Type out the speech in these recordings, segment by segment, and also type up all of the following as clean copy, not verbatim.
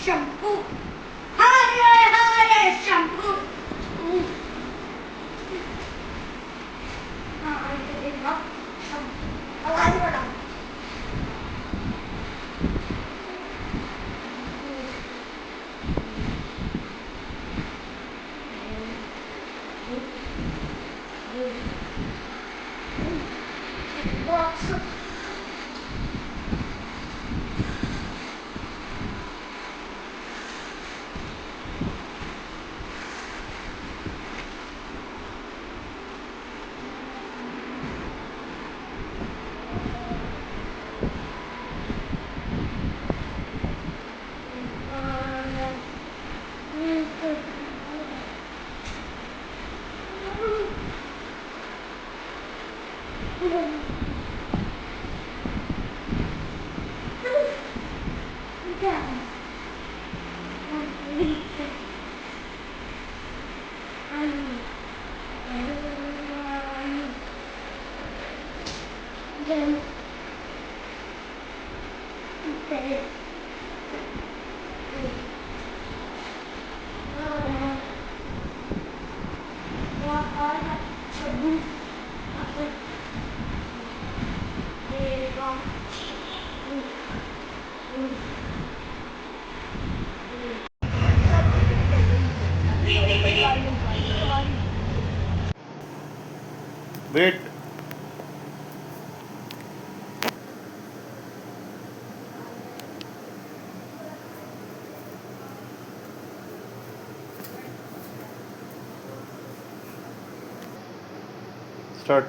शंभू हरे हरे शंभू आवाज बढ़ा wait start.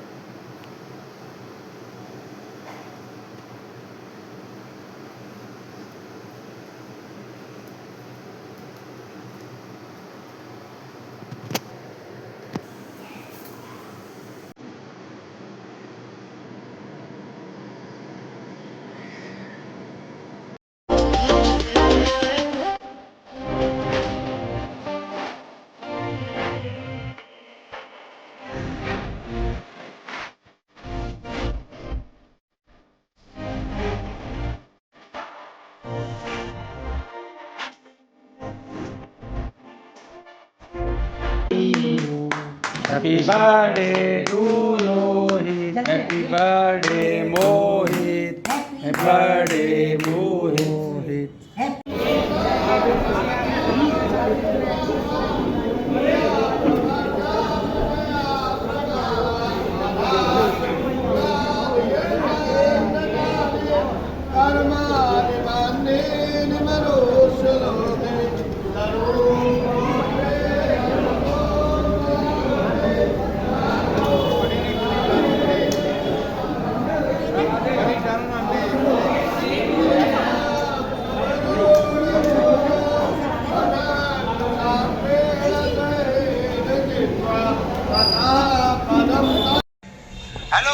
Happy birthday to Mohit. Happy birthday Mohit. Happy birthday Mohit.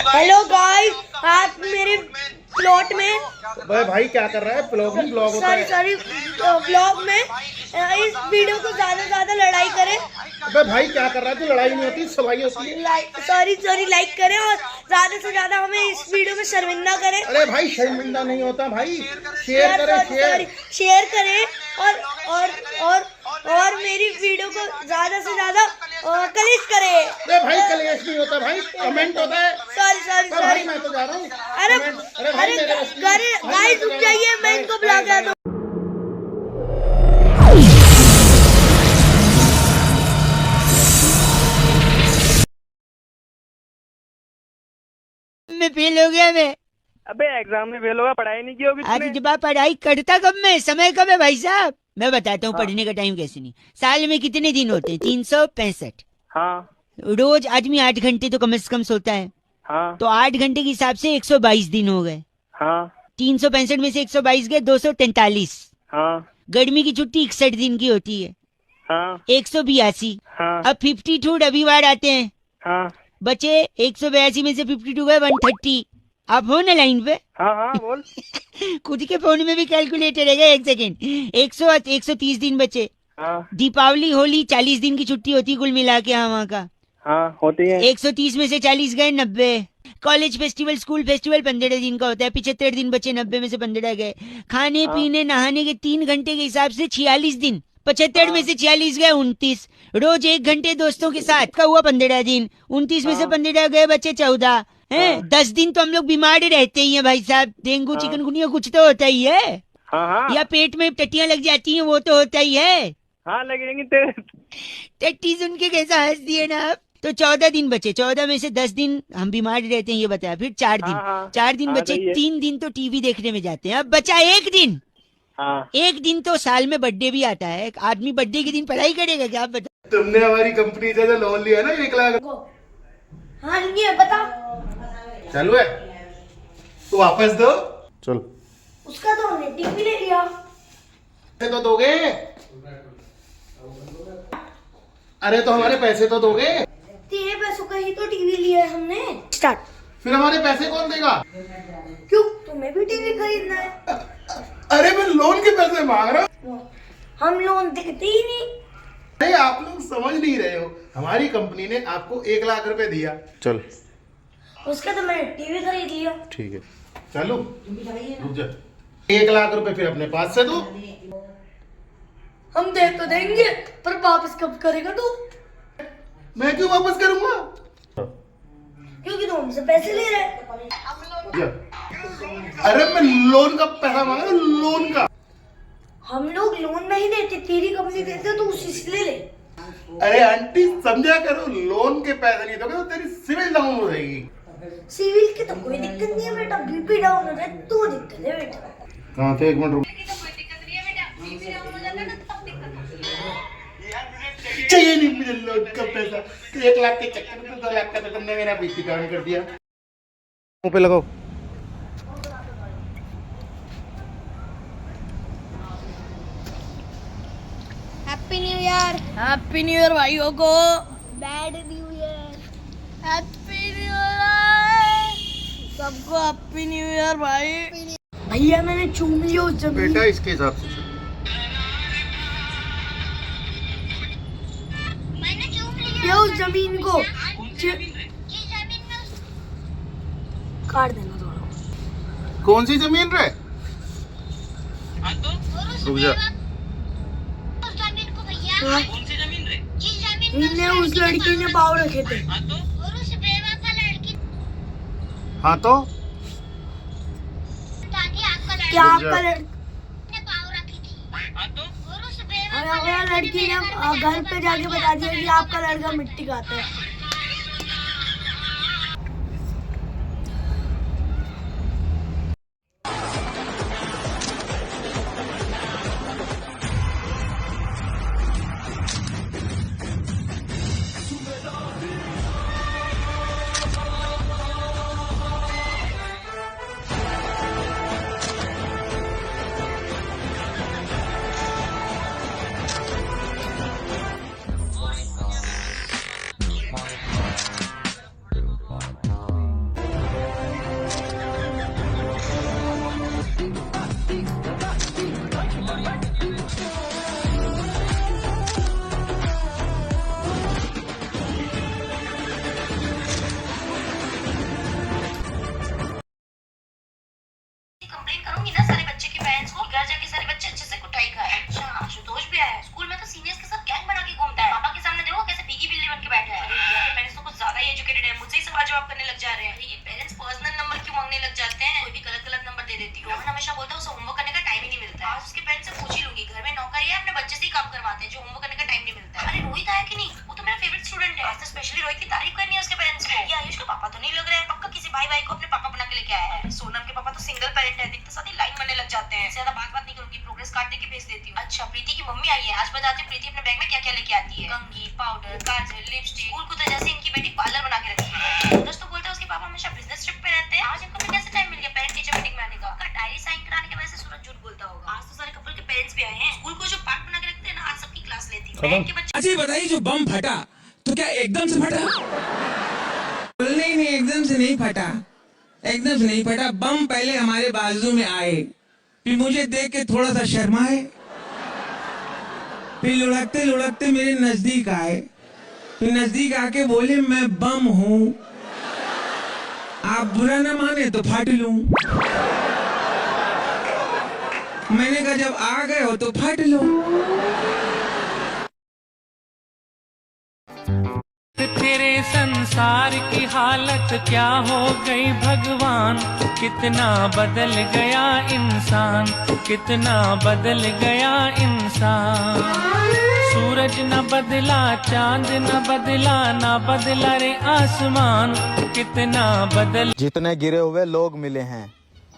Hello guys, आप मेरे plot में भाई क्या कर रहा है? ब्लॉग में ब्लॉग होता है। सॉरी ब्लॉग में इस वीडियो को ज्यादा से ज्यादा लड़ाई करें। अबे भाई क्या कर रहा है? तो लड़ाई नहीं होती, सफाई होती है। सॉरी लाइक करें और ज्यादा से ज्यादा हमें इस वीडियो में शर्मिंदा करें। अरे भाई शर्मिंदा नहीं होता भाई, शेयर करें, शेयर करें और और मेरी वीडियो को ज्यादा से ज्यादा कलेश करे। अरे भाई कलेश नहीं होता भाई, कमेंट होता है। सॉरी सॉरी भाई सॉरी। मैं तो जा रहा हूँ। अरे अरे भाई मेरे बस की- गाइस रुक जाइए, मैं इनको बुला के आता हूँ। में फेल हो गया मैं। अबे एग्जाम में फेल होगा, पढ़ाई नहीं की होगी आज तूने? जब आप पढ़ाई करता कब मैं, समय कब है भाई साहब? मैं बताता हूँ पढ़ने का टाइम कैसे नहीं। साल में कितने दिन होते हैं? 365। हाँ रोज आदमी 8 घंटे तो कम से कम सोता है, हाँ तो 8 घंटे के हिसाब से 122 दिन हो गए। हाँ 365 में से 122 गए 243। हाँ गर्मी की छुट्टी 61 दिन की होती है, हाँ 182। हाँ अब 52 रविवार आते हैं, हाँ बचे 182 में से 52 गए 130। आप हो ना लाइन पे? हाँ हाँ बोल। खुद के फोन में भी कैलकुलेटर है, 1 सेकेंड। 130 दिन बचे। हाँ दीपावली होली 40 दिन की छुट्टी होती है कुल मिला के यहाँ वहाँ का। हाँ होती है। 130 में से 40 गए 90। कॉलेज फेस्टिवल स्कूल फेस्टिवल 15 दिन का होता है, 75 दिन बचे, 90 में से 15 गए। खाने पीने नहाने के 3 घंटे के हिसाब से 46 दिन, 75 में से 46 गए 29। रोज 1 घंटे दोस्तों के साथ का हुआ 15 दिन, 29 में से 15 गए बचे 14 हैं। 10 दिन तो हम लोग बीमार रहते ही हैं भाई साहब, डेंगू चिकनगुनिया कुछ तो होता ही है, हाँ हाँ या पेट में टट्टियां लग जाती हैं वो तो होता ही है। हाँ लगेंगी तेरे। टट्टी सुन के कैसा हंस दिए ना आप। तो 14 दिन बचे, 14 में से 10 दिन हम बीमार रहते हैं ये बताया, फिर 4 दिन, हाँ, हाँ, 4 दिन हाँ, बचे, सही है। 3 दिन तो टीवी देखने में जाते हैं। अब बचा 1 दिन। हाँ 1 दिन तो साल में बर्थडे भी आता है, एक आदमी बर्थडे के दिन पढ़ाई करेगा क्या आप बताओ? तुमने हमारी कंपनी से जो लोन लिया ना 1 लाख, हाँ ये बता, चालू है तो वापस दो। चल उसका तो हमने टीवी ले लिया। पैसे तो दोगे? अरे तो हमारे पैसे तो दोगे? तेरे पैसों का ही तो टीवी लिया है हमने। स्टार्ट। फिर हमारे पैसे कौन देगा? क्यों, तुम्हें भी टीवी खरीदना है? अरे मैं लोन के पैसे मांग रहा हूँ। हम लोन देते ही नहीं। अरे आप लोग समझ नहीं रहे हो, हमारी कंपनी ने आपको 1 लाख रुपए दिया। चल उसका तो मैंने टीवी खरीद लिया। ठीक है चलो रुक जा। 1 लाख रुपए फिर अपने पास से दो। हम दे तो देंगे, पर वापस कब करेगा तू? मैं क्यों वापस करूंगा? क्योंकि तू हमसे पैसे ले रहा है। जा। अरे मैं लोन का पैसा मांग रहा हूँ, लोन का। हम लोग लोन नहीं देते, तेरी कंपनी देते, तो उसी से ले ले। अरे आंटी समझा करो, लोन के पैसे नहीं दोगे तो तेरी सिविल डाउन हो जाएगी। सिविल की तो कोई दिक्कत नहीं है बेटा, बीपी डाउन हो जाए तो दिक्कत है बेटा। कहाँ थे? 1 मिनट रुक। चाहिए नहीं मुझे लोन का पैसा। 1 लाख के चक्कर में 2 लाख का तो तुमने मेरा बीपी डाउन कर दिया। मुंह पे लगाओ। Happy new year. Happy new year भाइयों को। Bad new year. Happy new year सबको। हैप्पी न्यू ईयर भाई। भैया मैंने चूम लिया उस जमीन। बेटा इसके हिसाब से चल। ये उस जमीन को काट देना थोड़ा। कौन सी जमीन रे? रुक जा। इनने उस लड़की ने पाव रखे थे। हाँ तो क्या आपका लड़की ने घर पे जाके बता दिया कि आपका लड़का मिट्टी खाता है। करूंगी ना सारे बच्चे के पेरेंट्स को, घर जाके सारे बच्चे अच्छे से कुटाई खाए। अच्छा आशुतोष भी आया है, स्कूल में तो सीनियर स्पेशली रोहित की तारीफ करनी है उसके पेरेंट्स को। ये आयुष का पापा तो नहीं लग रहा है, पक्का किसी भाई को अपने पापा बना के लेके आया है। सोनम के पापा तो सिंगल पेरेंट है, दिखते साथ ही लाइन बनने लग जाते हैं। ज्यादा बात नहीं करूंगी, प्रोग्रेस कार्ड देके भेज देती हूँ। अच्छा, प्रीति की मम्मी आई है, आज बताते हैं प्रीति अपने बैग में क्या क्या लेके आती है। कंघी, पाउडर, काजल, लिपस्टिक। स्कूल को तो जैसे इनकी बेटी पार्लर बना के रखी है। तो बोलता है उसके पापा हमेशा बिजनेस ट्रिप पे रहते हैं। आज इनको भी कैसे टाइम मिल गया पेरेंट टीचर मीटिंग में आने का? डायरी साइन कराने के वजह से सूरज झूठ बोलता होगा। आज तो सारे कपल के पेरेंट्स भी आए हैं। स्कूल को जो पार्ट बना के रखते हैं ना, आज सबकी क्लास लेती है। के बच्चे अच्छा बताइए, जो बम फटा तो क्या एकदम से फटा? नहीं नहीं, एकदम से नहीं फटा, एकदम से नहीं फटा। बम पहले हमारे बाजू में आए, फिर मुझे देख के थोड़ा सा शर्माए, फिर लुढ़कते लुढ़कते मेरे नजदीक आए, फिर नजदीक आके बोले मैं बम हूँ, आप बुरा ना माने तो फाट लूं। मैंने कहा जब आ गए हो तो फाट लो। तेरे संसार की हालत क्या हो गई भगवान, कितना बदल गया इंसान, कितना बदल गया इंसान। सूरज न बदला, चांद न बदला, ना बदला रे आसमान, कितना बदल। जितने गिरे हुए लोग मिले हैं,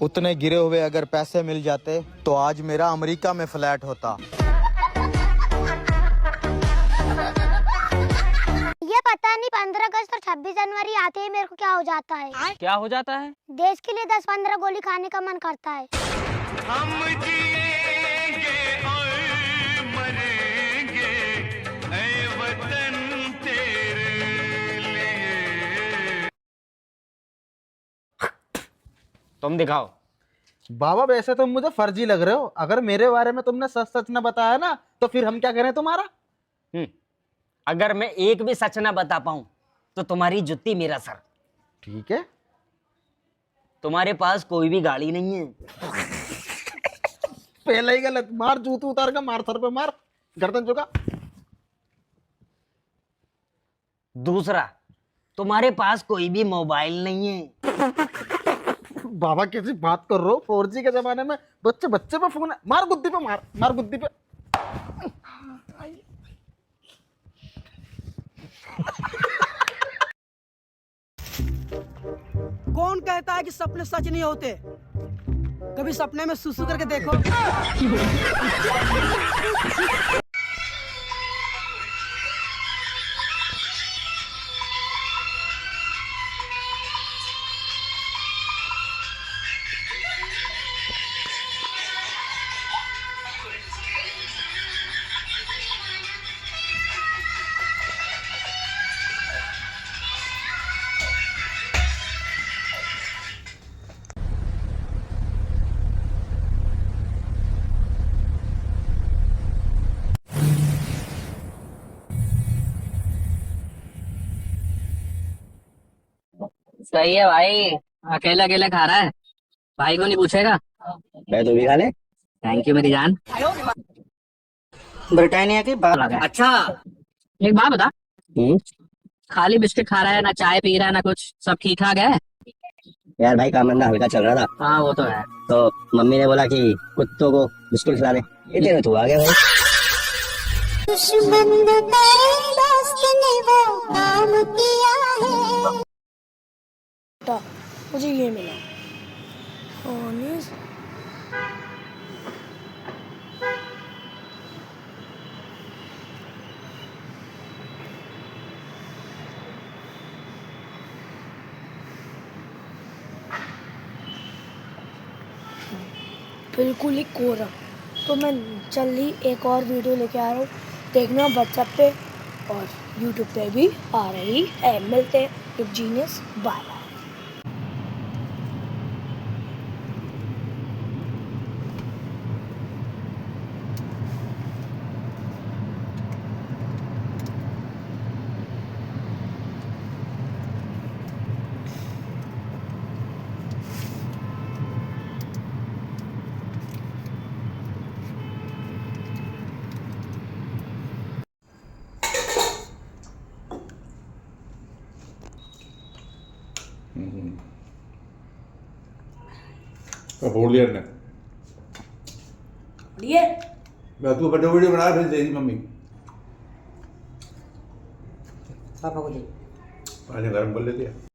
उतने गिरे हुए अगर पैसे मिल जाते तो आज मेरा अमेरिका में फ्लैट होता। ये पता नहीं 15 अगस्त और 26 जनवरी आते ही मेरे को क्या हो जाता है। क्या हो जाता है? देश के लिए 10-15 गोली खाने का मन करता है। हम जिएंगे और मरेंगे ऐ वतन तेरे लिए। तुम दिखाओ। बाबा वैसे तुम मुझे फर्जी लग रहे हो, अगर मेरे बारे में तुमने सच सच न बताया ना तो फिर हम क्या करें तुम्हारा? अगर मैं एक भी सच ना बता पाऊं तो तुम्हारी जुत्ती मेरा सर। ठीक है। तुम्हारे पास कोई भी गाड़ी नहीं है। पहले ही गलत, मार जूतू उतार का, मार सर पे मार, गर्दन झुका। दूसरा, तुम्हारे पास कोई भी मोबाइल नहीं है। बाबा कैसी बात कर रहे हो? 4G के जमाने में बच्चे बच्चे पे फोन है। मार गुद्दी पे, मार मार गुद्दी पे। कौन कहता है कि सपने सच नहीं होते? कभी सपने में सुसु करके देखो। सही है भाई, अकेला अकेला खा रहा है, भाई को नहीं पूछेगा? मैं तो भी खा ले। थैंक यू मेरी जान। ब्रिटानिया की बात। अच्छा एक बात बता, खाली बिस्किट खा रहा है, ना चाय पी रहा है, ना कुछ, सब ठीक ठाक है? यार भाई काम धंधा हल्का चल रहा था। हाँ वो तो है। तो मम्मी ने बोला कि कुत्तों को बिस्कुट खिला दे, इतने में तू आ गया भाई। दुश्मन दोस्त ने वो काम किया है। मुझे ये मिला बिल्कुल ही कोरा। तो मैं जल्दी एक और वीडियो लेके आ रहा हूँ, देखना व्हाट्सएप पे और यूट्यूब पे भी आ रही है। मिलते हैं जीनियस, बाय। फोड़ लिया ने लिए मैं तू वीडियो बना फिर देगी मम्मी पापा को दे। पानी गर्म कर लेते हैं।